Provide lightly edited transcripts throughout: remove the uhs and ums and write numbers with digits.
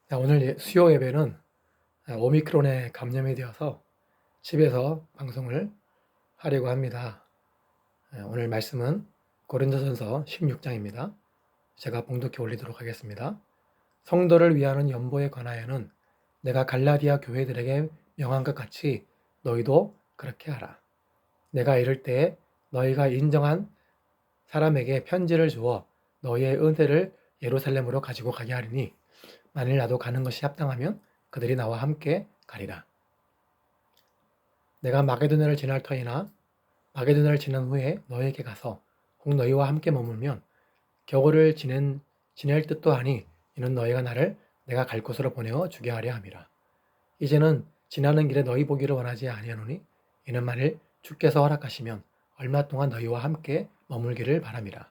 자, 오늘 수요 예배는 오미크론에 감염이 되어서 집에서 방송을 하려고 합니다. 오늘 말씀은 고린도전서 16장입니다. 제가 봉독해 올리도록 하겠습니다. 성도를 위하는 연보에 관하여는 내가 갈라디아 교회들에게 명한 것 같이 너희도 그렇게 하라. 내가 이를 때 너희가 인정한 사람에게 편지를 주어 너희의 은혜를 예루살렘으로 가지고 가게 하리니 만일 나도 가는 것이 합당하면 그들이 나와 함께 가리라. 내가 마게도냐를 지날 터이나 마게도냐를 지난 후에 너희에게 가서 혹 너희와 함께 머물면 겨울을 지낼 뜻도 하니 이는 너희가 나를 내가 갈 곳으로 보내어 주게 하려 함이라. 이제는 지나는 길에 너희 보기를 원하지 아니하노니 이는 만일 주께서 허락하시면 얼마 동안 너희와 함께 머물기를 바람이라.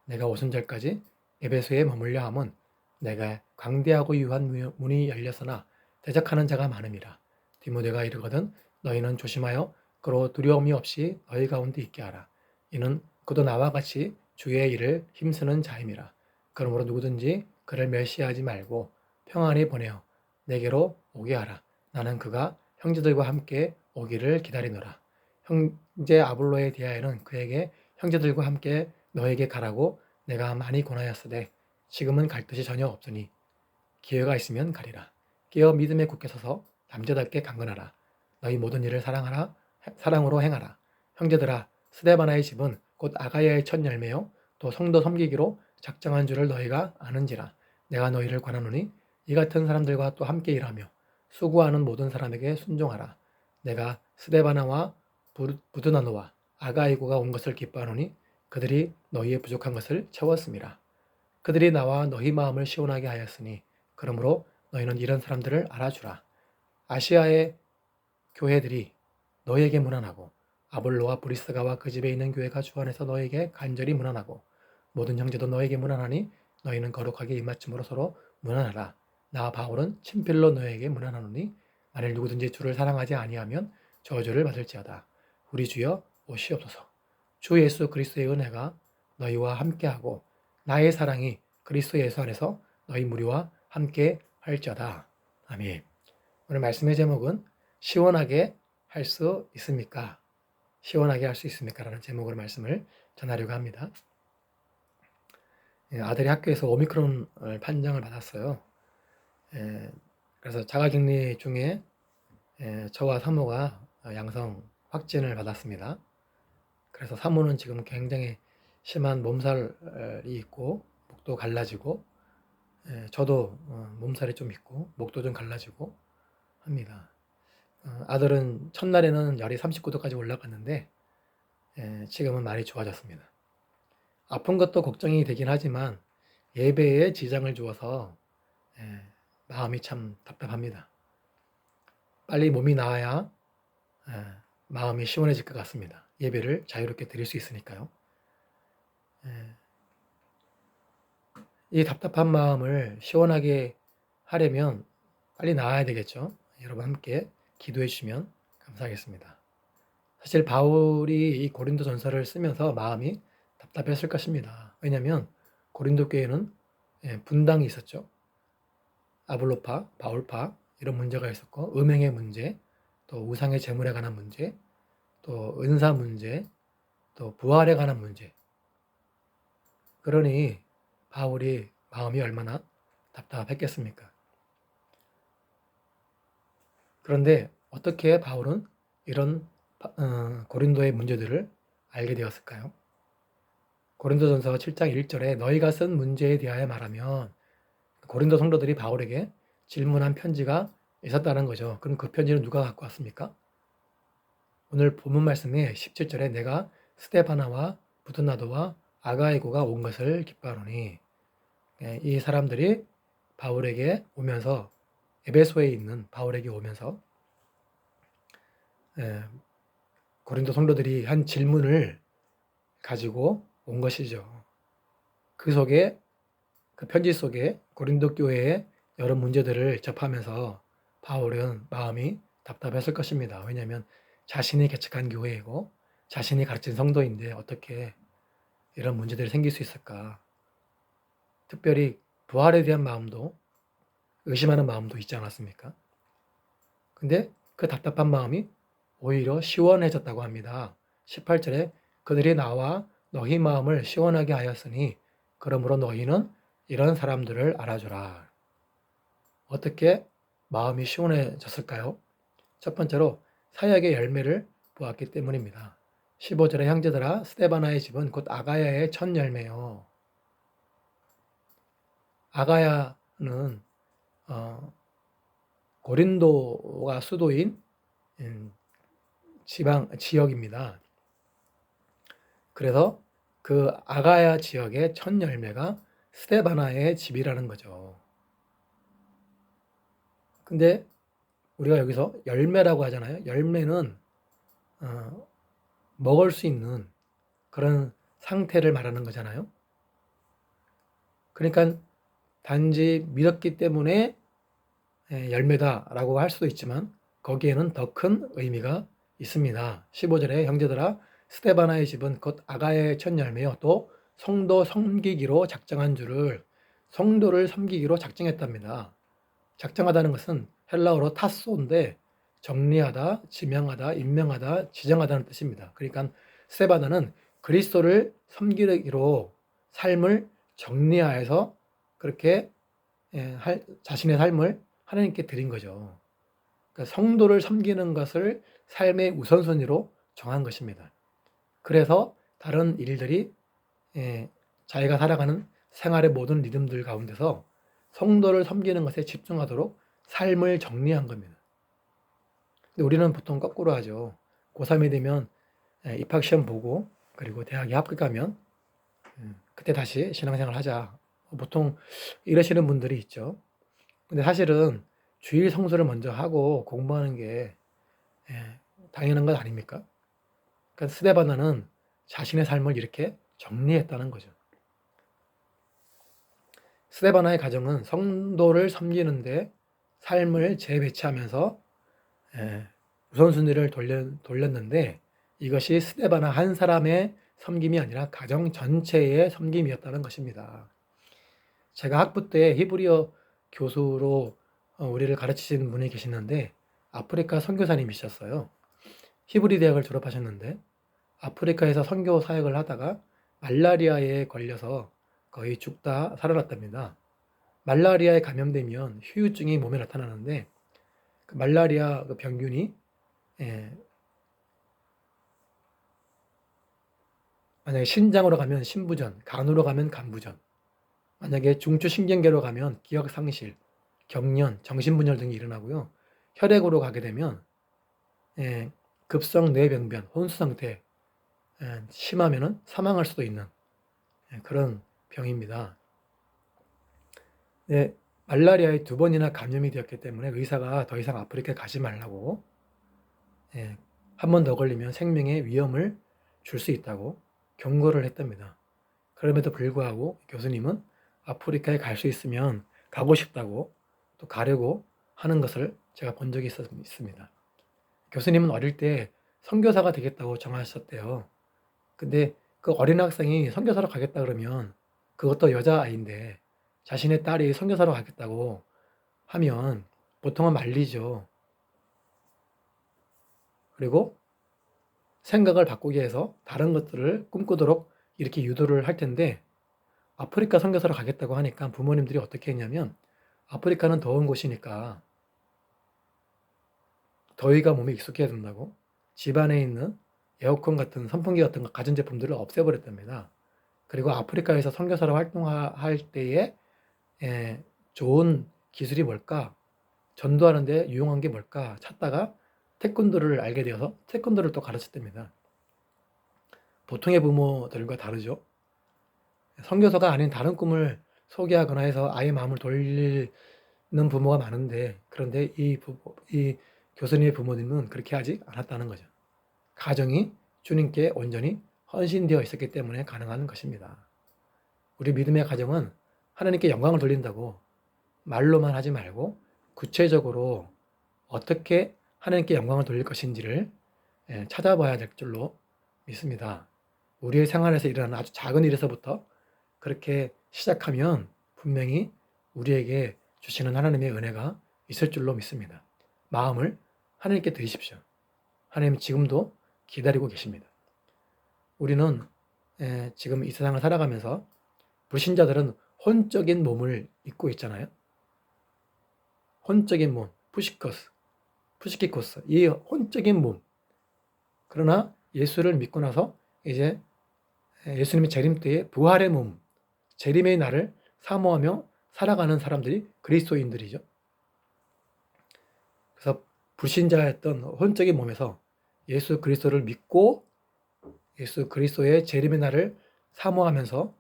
내가 오순절까지 에베소에 머물려 함은 내가 광대하고 유한 문이 열렸으나 대적하는 자가 많음이라. 디모데가 이르거든 너희는 조심하여 그로 두려움이 없이 너희 가운데 있게 하라. 이는 그도 나와 같이 주의 일을 힘쓰는 자임이라. 그러므로 누구든지 그를 멸시하지 말고 평안히 보내어 내게로 오게 하라. 나는 그가 형제들과 함께 오기를 기다리노라. 형제 아볼로에 대하여는 그에게 형제들과 함께 너에게 가라고 내가 많이 권하였으되 지금은 갈 뜻이 전혀 없으니 기회가 있으면 가리라. 깨어 믿음에 굳게 서서 남자답게 강건하라. 너희 모든 일을 사랑으로 행하라. 형제들아, 스데바나의 집은 곧 아가야의 첫 열매요 또 성도 섬기기로 작정한 줄을 너희가 아는지라. 내가 너희를 권하노니 이 같은 사람들과 또 함께 일하며 수고하는 모든 사람에게 순종하라. 내가 스데바나와 부드나노와 아가이고가 온 것을 기뻐하노니 그들이 너희의 부족한 것을 채웠음이라. 그들이 나와 너희 마음을 시원하게 하였으니 그러므로 너희는 이런 사람들을 알아주라. 아시아의 교회들이 너희에게 문안하고 아볼로와 브리스가와 그 집에 있는 교회가 주 안에서 너희에게 간절히 문안하고 모든 형제도 너희에게 문안하니 너희는 거룩하게 입맞춤으로 서로 문안하라. 나 바울은 친필로 너희에게 문안하노니 만일 누구든지 주를 사랑하지 아니하면 저주를 받을지어다. 우리 주여 오시옵소서. 주 예수 그리스도의 은혜가 너희와 함께하고 나의 사랑이 그리스도 예수 안에서 너희 무리와 함께 할지어다. 아멘. 오늘 말씀의 제목은 시원하게 할 수 있습니까? 시원하게 할 수 있습니까? 라는 제목으로 말씀을 전하려고 합니다. 아들이 학교에서 오미크론 판정을 받았어요. 그래서 자가격리 중에 저와 사모가 양성 확진을 받았습니다. 그래서 사모는 지금 굉장히 심한 몸살이 있고 목도 갈라지고 저도 몸살이 좀 있고 목도 좀 갈라지고 합니다. 아들은 첫날에는 열이 39도까지 올라갔는데 지금은 많이 좋아졌습니다. 아픈 것도 걱정이 되긴 하지만 예배에 지장을 주어서 마음이 참 답답합니다. 빨리 몸이 나아야 마음이 시원해질 것 같습니다. 예배를 자유롭게 드릴 수 있으니까요. 이 답답한 마음을 시원하게 하려면 빨리 나아야 되겠죠. 여러분 함께 기도해 주시면 감사하겠습니다. 사실 바울이 이 고린도 전서를 쓰면서 마음이 답답했을 것입니다. 왜냐하면 고린도 교회는 분당이 있었죠. 아볼로파, 바울파 이런 문제가 있었고 음행의 문제, 또 우상의 제물에 관한 문제, 또 은사 문제, 또 부활에 관한 문제. 그러니 바울이 마음이 얼마나 답답했겠습니까? 그런데 어떻게 바울은 이런 고린도의 문제들을 알게 되었을까요? 고린도전서 7장 1절에 너희가 쓴 문제에 대하여 말하면 고린도 성도들이 바울에게 질문한 편지가 있었다는 거죠. 그럼 그 편지는 누가 갖고 왔습니까? 오늘 본문 말씀에 17절에 내가 스데바나와 부드나도와 아가이고가 온 것을 기뻐하노니 이 사람들이 바울에게 오면서 에베소에 있는 바울에게 오면서 고린도 성도들이 한 질문을 가지고 온 것이죠. 그 편지 속에 고린도 교회의 여러 문제들을 접하면서 바울은 마음이 답답했을 것입니다. 왜냐하면 자신이 개척한 교회이고 자신이 가르친 성도인데 어떻게 이런 문제들이 생길 수 있을까? 특별히 부활에 대한 마음도 의심하는 마음도 있지 않았습니까? 근데 그 답답한 마음이 오히려 시원해졌다고 합니다. 18절에 그들이 나와 너희 마음을 시원하게 하였으니 그러므로 너희는 이런 사람들을 알아주라. 어떻게 마음이 시원해졌을까요? 첫 번째로 사역의 열매를 보았기 때문입니다. 15절에 형제들아 스데바나의 집은 곧 아가야의 첫 열매요. 아가야는 고린도가 수도인 지역입니다. 그래서 그 아가야 지역의 첫 열매가 스데바나의 집이라는 거죠. 근데 우리가 여기서 열매라고 하잖아요. 열매는 먹을 수 있는 그런 상태를 말하는 거잖아요. 그러니까 단지 믿었기 때문에 열매다라고 할 수도 있지만 거기에는 더 큰 의미가 있습니다. 15절에 형제들아 스데바나의 집은 곧 아가야의 첫 열매요. 또 성도 섬기기로 작정한 줄을 성도를 섬기기로 작정했답니다. 작정하다는 것은 헬라어로 타소인데 정리하다, 지명하다, 임명하다, 지정하다는 뜻입니다. 그러니까 스데바나는 그리스도를 섬기기로 삶을 정리하여서 그렇게 자신의 삶을 하나님께 드린 거죠. 그러니까 성도를 섬기는 것을 삶의 우선순위로 정한 것입니다. 그래서 다른 일들이 자기가 살아가는 생활의 모든 리듬들 가운데서 성도를 섬기는 것에 집중하도록 삶을 정리한 겁니다. 근데 우리는 보통 거꾸로 하죠. 고3이 되면 입학시험 보고 그리고 대학에 합격하면 그때 다시 신앙생활 하자. 보통 이러시는 분들이 있죠. 근데 사실은 주일 성수를 먼저 하고 공부하는 게 당연한 것 아닙니까? 그러니까 스데바나는 자신의 삶을 이렇게 정리했다는 거죠. 스데바나의 가정은 성도를 섬기는데 삶을 재배치하면서 우선순위를 돌렸는데 이것이 스데바나 한 사람의 섬김이 아니라 가정 전체의 섬김이었다는 것입니다. 제가 학부 때 히브리어 교수로 우리를 가르치시는 분이 계시는데 아프리카 선교사님이셨어요. 히브리 대학을 졸업하셨는데 아프리카에서 선교 사역을 하다가 말라리아에 걸려서 거의 죽다 살아났답니다. 말라리아에 감염되면 후유증이 몸에 나타나는데 그 말라리아 그 병균이 만약에 신장으로 가면 신부전, 간으로 가면 간부전, 만약에 중추신경계로 가면 기억상실, 경련, 정신분열 등이 일어나고요. 혈액으로 가게 되면 급성 뇌병변, 혼수 상태, 심하면은 사망할 수도 있는 그런 병입니다. 네, 말라리아에 2번이나 감염이 되었기 때문에 의사가 더 이상 아프리카에 가지 말라고 한 번 더 걸리면 생명의 위험을 줄 수 있다고 경고를 했답니다. 그럼에도 불구하고 교수님은 아프리카에 갈 수 있으면 가고 싶다고 또 가려고 하는 것을 제가 본 적이 있습니다. 교수님은 어릴 때 선교사가 되겠다고 정하셨대요. 근데 그 어린 학생이 선교사로 가겠다 그러면 그것도 여자아이인데 자신의 딸이 선교사로 가겠다고 하면 보통은 말리죠. 그리고 생각을 바꾸게 해서 다른 것들을 꿈꾸도록 이렇게 유도를 할 텐데 아프리카 선교사로 가겠다고 하니까 부모님들이 어떻게 했냐면 아프리카는 더운 곳이니까 더위가 몸에 익숙해야 된다고 집안에 있는 에어컨 같은 선풍기 같은 가전제품들을 없애버렸답니다. 그리고 아프리카에서 선교사로 활동할 때에 좋은 기술이 뭘까? 전도하는 데 유용한 게 뭘까? 찾다가 태권도를 알게 되어서 태권도를 또 가르쳤답니다. 보통의 부모들과 다르죠. 선교사가 아닌 다른 꿈을 소개하거나 해서 아이의 마음을 돌리는 부모가 많은데 그런데 이 교수님의 부모님은 그렇게 하지 않았다는 거죠. 가정이 주님께 온전히 헌신되어 있었기 때문에 가능한 것입니다. 우리 믿음의 가정은 하나님께 영광을 돌린다고 말로만 하지 말고 구체적으로 어떻게 하나님께 영광을 돌릴 것인지를 찾아봐야 될 줄로 믿습니다. 우리의 생활에서 일어나는 아주 작은 일에서부터 그렇게 시작하면 분명히 우리에게 주시는 하나님의 은혜가 있을 줄로 믿습니다. 마음을 하나님께 드리십시오. 하나님 지금도 기다리고 계십니다. 우리는 지금 이 세상을 살아가면서 불신자들은 혼적인 몸을 입고 있잖아요. 혼적인 몸, 푸시키코스, 이 혼적인 몸. 그러나 예수를 믿고 나서 이제 예수님의 재림 때의 부활의 몸, 재림의 날을 사모하며 살아가는 사람들이 그리스도인들이죠. 그래서 불신자였던 혼적인 몸에서 예수 그리스도를 믿고 예수 그리스도의 재림의 날을 사모하면서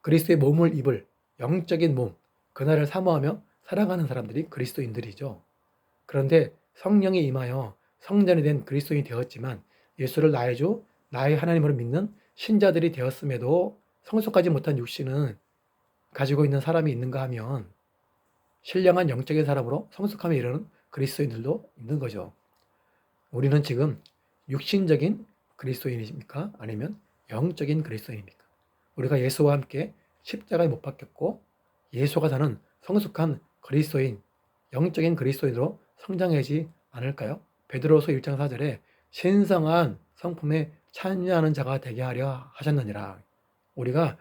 그리스도의 몸을 입을 영적인 몸, 그날을 사모하며 살아가는 사람들이 그리스도인들이죠. 그런데 성령이 임하여 성전이 된 그리스도인이 되었지만 예수를 나의 주, 나의 하나님으로 믿는 신자들이 되었음에도 성숙하지 못한 육신은 가지고 있는 사람이 있는가 하면 신령한 영적인 사람으로 성숙함에 이르는 그리스도인들도 있는 거죠. 우리는 지금 육신적인 그리스도인입니까? 아니면 영적인 그리스도인입니까? 우리가 예수와 함께 십자가에 못 박혔고 예수가 사는 성숙한 그리스도인, 영적인 그리스도인으로 성장하지 않을까요? 베드로서 1장 4절에 신성한 성품에 참여하는 자가 되게 하려 하셨느니라. 우리가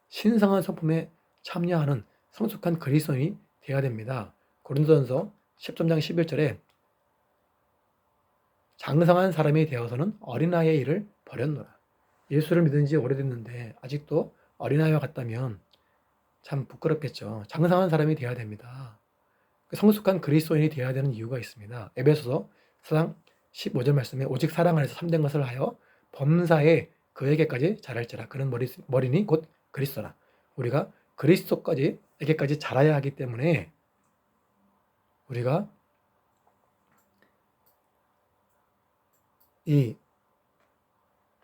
신성한 성품에 참여하는 성숙한 그리스도인이 되어야 됩니다. 고린도전서 13장 11절에 장성한 사람이 되어서는 어린아이의 일을 버렸노라. 예수를 믿은 지 오래됐는데 아직도 어린아이와 같다면 참 부끄럽겠죠. 장성한 사람이 되어야 됩니다. 성숙한 그리스도인이 되어야 되는 이유가 있습니다. 에베소서 4장 15절 말씀에 오직 사랑 안에서 참된 것을 하여 범사에 그에게까지 자랄지라. 그는 머리니 곧 그리스도라. 우리가 그리스도에게까지 자라야 하기 때문에 우리가 이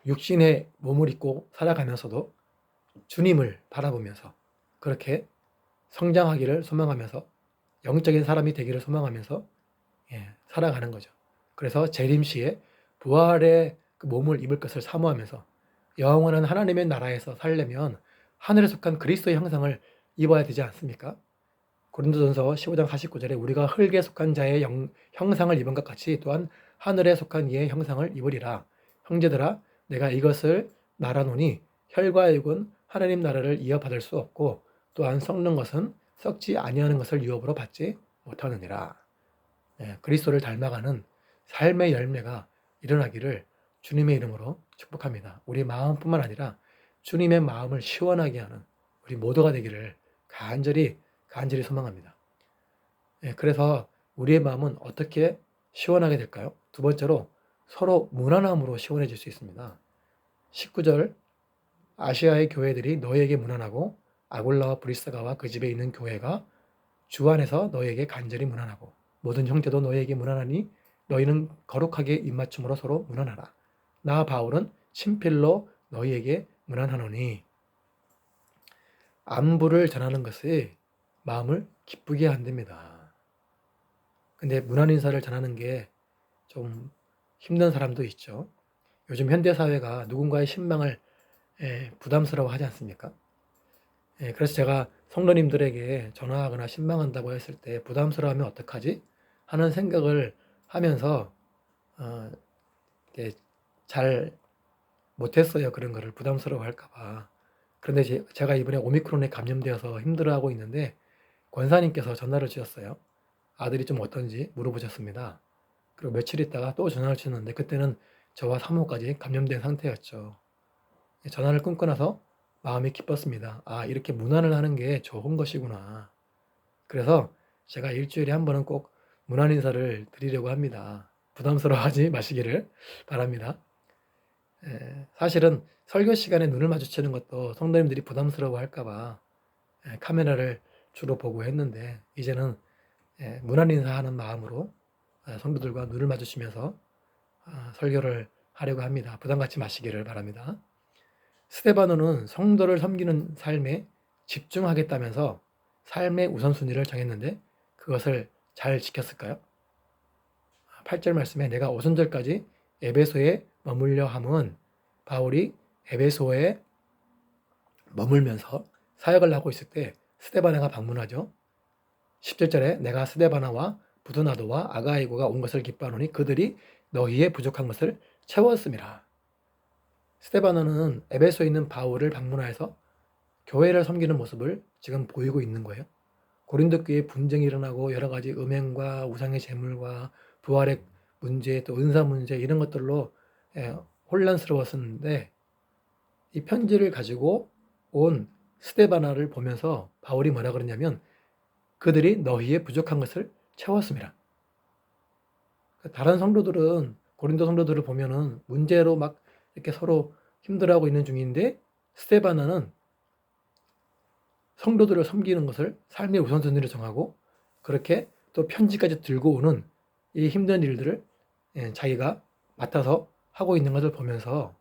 육신의 몸을 입고 살아가면서도 주님을 바라보면서 그렇게 성장하기를 소망하면서 영적인 사람이 되기를 소망하면서 살아가는 거죠. 그래서 재림시에 부활의 그 몸을 입을 것을 사모하면서 영원한 하나님의 나라에서 살려면 하늘에 속한 그리스도의 형상을 입어야 되지 않습니까? 고린도전서 15장 49절에 우리가 흙에 속한 자의 형상을 입은 것 같이 또한 하늘에 속한 이의 형상을 입으리라. 형제들아 내가 이것을 말하노니 혈과 육은 하나님 나라를 이어받을 수 없고 또한 썩는 것은 썩지 아니하는 것을 유업으로 받지 못하느니라. 그리스도를 닮아가는 삶의 열매가 일어나기를 주님의 이름으로 축복합니다. 우리 마음뿐만 아니라 주님의 마음을 시원하게 하는 우리 모두가 되기를 간절히 소망합니다. 그래서 우리의 마음은 어떻게 시원하게 될까요? 두 번째로 서로 무난함으로 시원해질 수 있습니다. 19절 아시아의 교회들이 너희에게 무난하고 아굴라와 브리스가와 그 집에 있는 교회가 주 안에서 너희에게 간절히 무난하고 모든 형제도 너희에게 무난하니 너희는 거룩하게 입맞춤으로 서로 무난하라. 나 바울은 친필로 너희에게 무난하노니. 안부를 전하는 것이 마음을 기쁘게 한답니다. 근데 무난 인사를 전하는 게 좀 힘든 사람도 있죠. 요즘 현대사회가 누군가의 신망을 부담스러워 하지 않습니까? 그래서 제가 성도님들에게 전화하거나 신망한다고 했을 때 부담스러워하면 어떡하지? 하는 생각을 하면서 잘 못했어요. 그런 거를 부담스러워 할까봐. 그런데 제가 이번에 오미크론에 감염되어서 힘들어하고 있는데 권사님께서 전화를 주셨어요. 아들이 좀 어떤지 물어보셨습니다. 그리고 며칠 있다가 또 전화를 주셨는데 그때는 저와 사모까지 감염된 상태였죠. 전화를 끊고 나서 마음이 기뻤습니다. 아, 이렇게 문안을 하는 게 좋은 것이구나. 그래서 제가 일주일에 한 번은 꼭 문안 인사를 드리려고 합니다. 부담스러워하지 마시기를 바랍니다. 사실은 설교 시간에 눈을 마주치는 것도 성도님들이 부담스러워 할까봐 카메라를 주로 보고 했는데 이제는 문안 인사하는 마음으로 성도들과 눈을 마주치면서 설교를 하려고 합니다. 부담 갖지 마시기를 바랍니다. 스데바노는 성도를 섬기는 삶에 집중하겠다면서 삶의 우선순위를 정했는데 그것을 잘 지켰을까요? 8절 말씀에 내가 오순절까지 에베소에 머물려 함은 바울이 에베소에 머물면서 사역을 하고 있을 때 스데바나가 방문하죠. 17절에 내가 스데바나와 부드나도와 아가이고가 온 것을 기뻐하노니 그들이 너희의 부족한 것을 채웠음이라. 스데바나는 에베소에 있는 바울을 방문하여서 교회를 섬기는 모습을 지금 보이고 있는 거예요. 고린도 교회에 분쟁이 일어나고 여러 가지 음행과 우상의 제물과 부활의 문제, 또 은사 문제 이런 것들로 혼란스러웠었는데, 이 편지를 가지고 온 스데바나를 보면서 바울이 뭐라 그러냐면 그들이 너희의 부족한 것을 채웠습니다. 다른 성도들은, 고린도 성도들을 보면은 문제로 막 이렇게 서로 힘들어하고 있는 중인데, 스데바나는 성도들을 섬기는 것을 삶의 우선순위로 정하고 그렇게 또 편지까지 들고 오는 이 힘든 일들을 자기가 맡아서 하고 있는 것을 보면서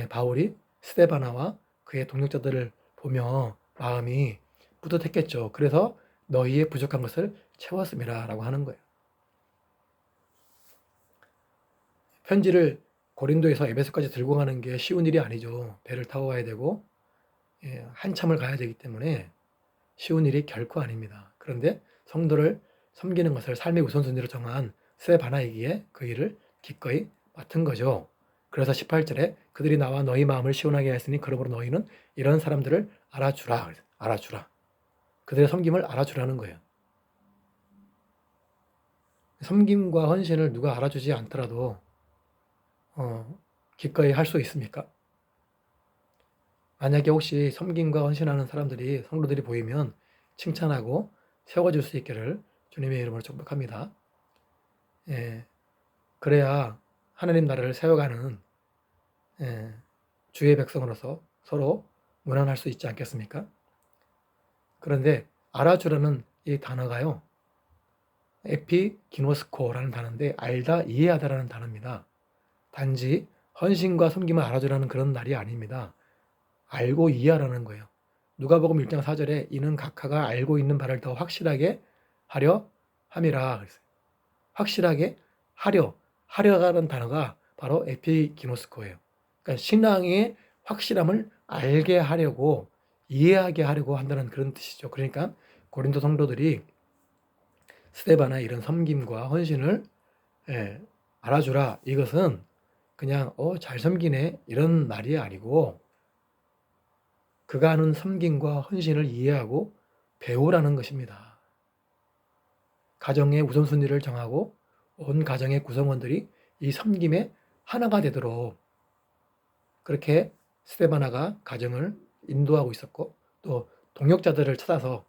바울이 스데바나와 그의 동역자들을 보며 마음이 뿌듯했겠죠. 그래서 너희의 부족한 것을 채웠음이라 라고 하는 거예요. 편지를 고린도에서 에베소까지 들고 가는 게 쉬운 일이 아니죠. 배를 타고 가야 되고 한참을 가야 되기 때문에 쉬운 일이 결코 아닙니다. 그런데 성도를 섬기는 것을 삶의 우선순위로 정한 스데바나이기에 그 일을 기꺼이 맡은 거죠. 그래서 18절에 그들이 나와 너희 마음을 시원하게 했으니 그러므로 너희는 이런 사람들을 알아주라. 알아주라. 그들의 섬김을 알아주라는 거예요. 섬김과 헌신을 누가 알아주지 않더라도 기꺼이 할 수 있습니까? 만약에 혹시 섬김과 헌신하는 사람들이, 성도들이 보이면 칭찬하고 세워줄 수 있기를 주님의 이름으로 축복합니다. 그래야 하나님 나라를 세워가는 주의 백성으로서 서로 무난할 수 있지 않겠습니까? 그런데 알아주라는 이 단어가요, 에피기노스코라는 단어인데 알다, 이해하다라는 단어입니다. 단지 헌신과 섬김을 알아주라는 그런 말이 아닙니다. 알고 이해하라는 거예요. 누가복음 1장 4절에 이는 각하가 알고 있는 바를 더 확실하게 하려 함이라 그랬어요. 확실하게 하려라는 단어가 바로 에피기노스코예요. 그러니까 신앙의 확실함을 알게 하려고, 이해하게 하려고 한다는 그런 뜻이죠. 그러니까 고린도 성도들이 스데바나 이런 섬김과 헌신을 알아주라, 이것은 그냥 잘 섬기네 이런 말이 아니고 그가 하는 섬김과 헌신을 이해하고 배우라는 것입니다. 가정의 우선순위를 정하고 온 가정의 구성원들이 이 섬김에 하나가 되도록 그렇게 스데바나가 가정을 인도하고 있었고, 또 동역자들을 찾아서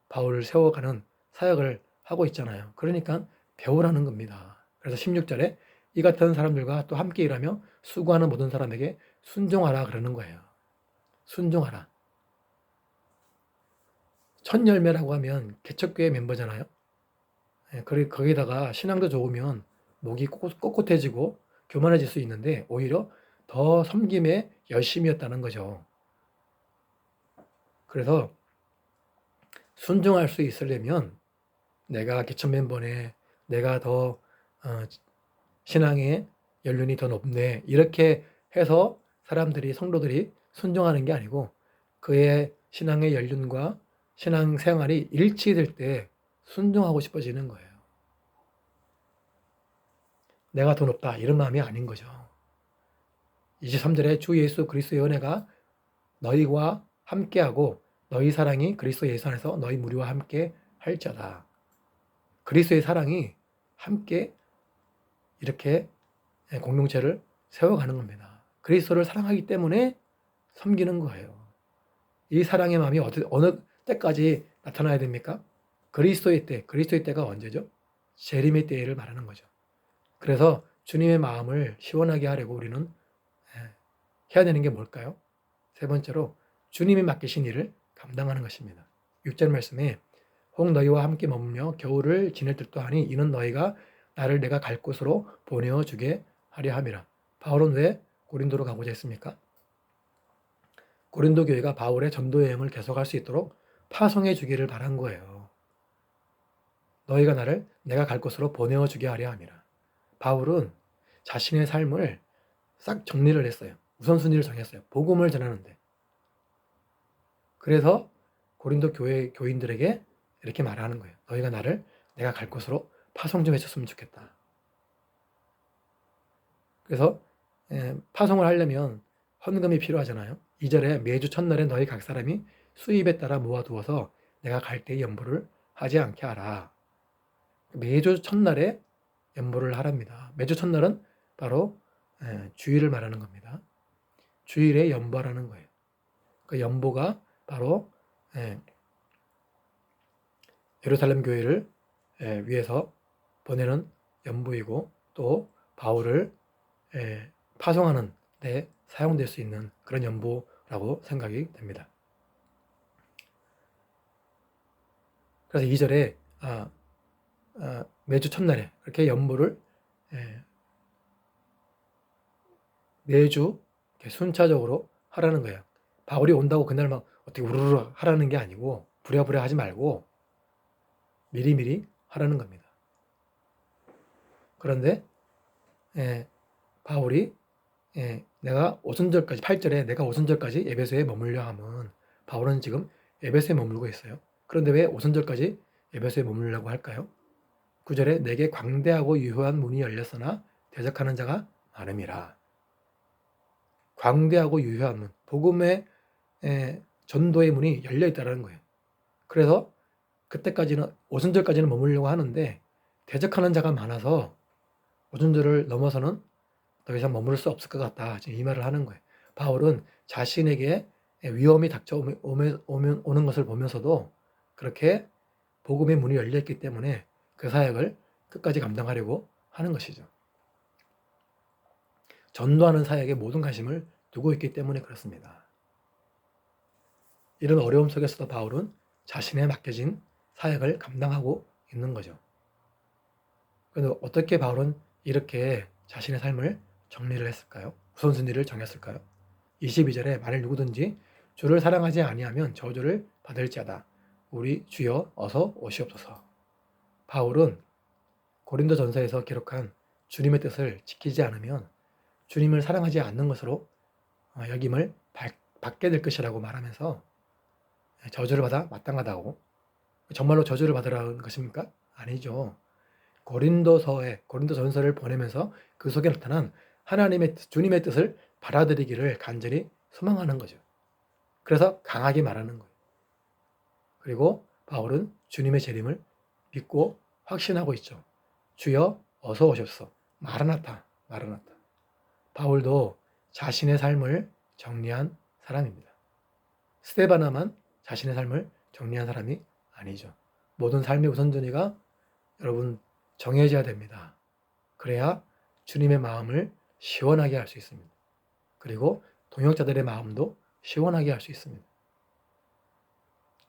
바울을 세워가는 사역을 하고 있잖아요. 그러니까 배우라는 겁니다. 그래서 16절에 이 같은 사람들과 또 함께 일하며 수고하는 모든 사람에게 순종하라 그러는 거예요. 순종하라. 첫 열매라고 하면 개척교회 멤버잖아요. 거기다가 신앙도 좋으면 목이 꼿꼿해지고 교만해질 수 있는데 오히려 더 섬김에 열심이었다는 거죠. 그래서 순종할 수 있으려면 내가 개척 멤버네, 내가 더 신앙의 연륜이 더 높네, 이렇게 해서 사람들이, 성도들이 순종하는 게 아니고 그의 신앙의 연륜과 신앙 생활이 일치될 때 순종하고 싶어지는 거예요. 내가 더 높다 이런 마음이 아닌 거죠. 23절에 주 예수 그리스도의 은혜가 너희와 함께하고 너희 사랑이 그리스도 예수 안에서 너희 무리와 함께 할지어다. 그리스도의 사랑이 함께 이렇게 공동체를 세워가는 겁니다. 그리스도를 사랑하기 때문에 섬기는 거예요. 이 사랑의 마음이 어느 때까지 나타나야 됩니까? 그리스도의 때, 그리스도의 때가 언제죠? 재림의 때를 말하는 거죠. 그래서 주님의 마음을 시원하게 하려고 우리는 해야 되는 게 뭘까요? 세 번째로 주님이 맡기신 일을 감당하는 것입니다. 6절 말씀에 혹 너희와 함께 머물며 겨울을 지낼 듯도 하니 이는 너희가 나를 내가 갈 곳으로 보내어 주게 하려 함이라. 바울은 왜 고린도로 가고자 했습니까? 고린도 교회가 바울의 전도 여행을 계속할 수 있도록 파송해 주기를 바란 거예요. 너희가 나를 내가 갈 곳으로 보내어 주게 하려 함이라. 바울은 자신의 삶을 싹 정리를 했어요. 우선순위를 정했어요. 복음을 전하는데. 그래서 고린도 교회 교인들에게 이렇게 말하는 거예요. 너희가 나를 내가 갈 곳으로 파송 좀 해줬으면 좋겠다. 그래서 파송을 하려면 헌금이 필요하잖아요. 2절에 매주 첫날에 너희 각 사람이 수입에 따라 모아두어서 내가 갈 때에 연보를 하지 않게 하라. 매주 첫날에 연보를 하랍니다. 매주 첫날은 바로 주일을 말하는 겁니다. 주일에 연보하라는 거예요. 그 연보가 바로 예루살렘 교회를 위해서 보내는 연보이고 또 바울을 파송하는 데 사용될 수 있는 그런 연보라고 생각이 됩니다. 그래서 2절에 매주 첫날에 그렇게 연보를 매주 순차적으로 하라는 거예요. 바울이 온다고 그날 막 어떻게 우르르 하라는 게 아니고 부랴부랴 하지 말고 미리미리 하라는 겁니다. 그런데 바울이 내가 오순절까지 8절에 내가 오순절까지 에베소에 머물려 함은 바울은 지금 에베소에 머물고 있어요. 그런데 왜 오순절까지 에베소에 머물려고 할까요? 9절에 내게 광대하고 유효한 문이 열렸으나 대적하는 자가 많음이라. 광대하고 유효한 문, 복음의 전도의 문이 열려 있다는 거예요. 그래서 그때까지는 오순절까지는 머물려고 하는데 대적하는 자가 많아서 오순절을 넘어서는 더 이상 머무를 수 없을 것 같다. 지금 이 말을 하는 거예요. 바울은 자신에게 위험이 닥쳐오는 것을 보면서도 그렇게 복음의 문이 열려있기 때문에 그 사역을 끝까지 감당하려고 하는 것이죠. 전도하는 사역에 모든 관심을 두고 있기 때문에 그렇습니다. 이런 어려움 속에서도 바울은 자신에 맡겨진 사역을 감당하고 있는 거죠. 그런데 어떻게 바울은 이렇게 자신의 삶을 정리를 했을까요? 우선순위를 정했을까요? 22절에 만일 누구든지 주를 사랑하지 아니하면 저주를 받을지어다. 우리 주여 어서 오시옵소서. 바울은 고린도전서에서 기록한 주님의 뜻을 지키지 않으면 주님을 사랑하지 않는 것으로 여김을 받게 될 것이라고 말하면서 저주를 받아 마땅하다고. 정말로 저주를 받으라는 것입니까? 아니죠. 고린도전서를 보내면서 그 속에 나타난 하나님의 주님의 뜻을 받아들이기를 간절히 소망하는 거죠. 그래서 강하게 말하는 거예요. 그리고 바울은 주님의 재림을 믿고 확신하고 있죠. 주여 어서 오십시오. 마라나타, 마라나타. 바울도 자신의 삶을 정리한 사람입니다. 스데바나만 자신의 삶을 정리한 사람이 아니죠. 모든 삶의 우선순위가 여러분 정해져야 됩니다. 그래야 주님의 마음을 시원하게 할 수 있습니다. 그리고 동역자들의 마음도 시원하게 할 수 있습니다.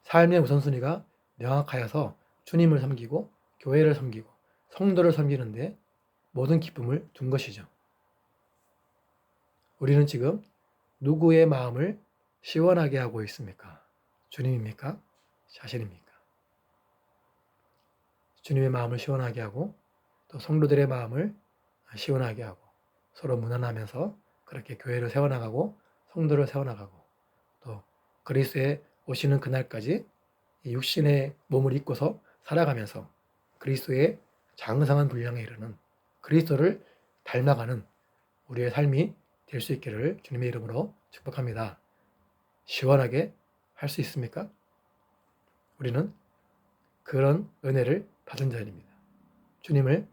삶의 우선순위가 명확하여서 주님을 섬기고 교회를 섬기고 성도를 섬기는데 모든 기쁨을 둔 것이죠. 우리는 지금 누구의 마음을 시원하게 하고 있습니까? 주님입니까? 자신입니까? 주님의 마음을 시원하게 하고 또 성도들의 마음을 시원하게 하고 서로 무난하면서 그렇게 교회를 세워나가고 성도를 세워나가고 또 그리스도에 오시는 그날까지 육신의 몸을 입고서 살아가면서 그리스도의 장성한 분량에 이르는 그리스도를 닮아가는 우리의 삶이 될 수 있기를 주님의 이름으로 축복합니다. 시원하게 할 수 있습니까? 우리는 그런 은혜를 받은 자입니다. 주님을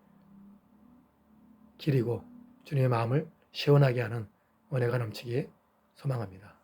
기리고 주님의 마음을 시원하게 하는 은혜가 넘치기에 소망합니다.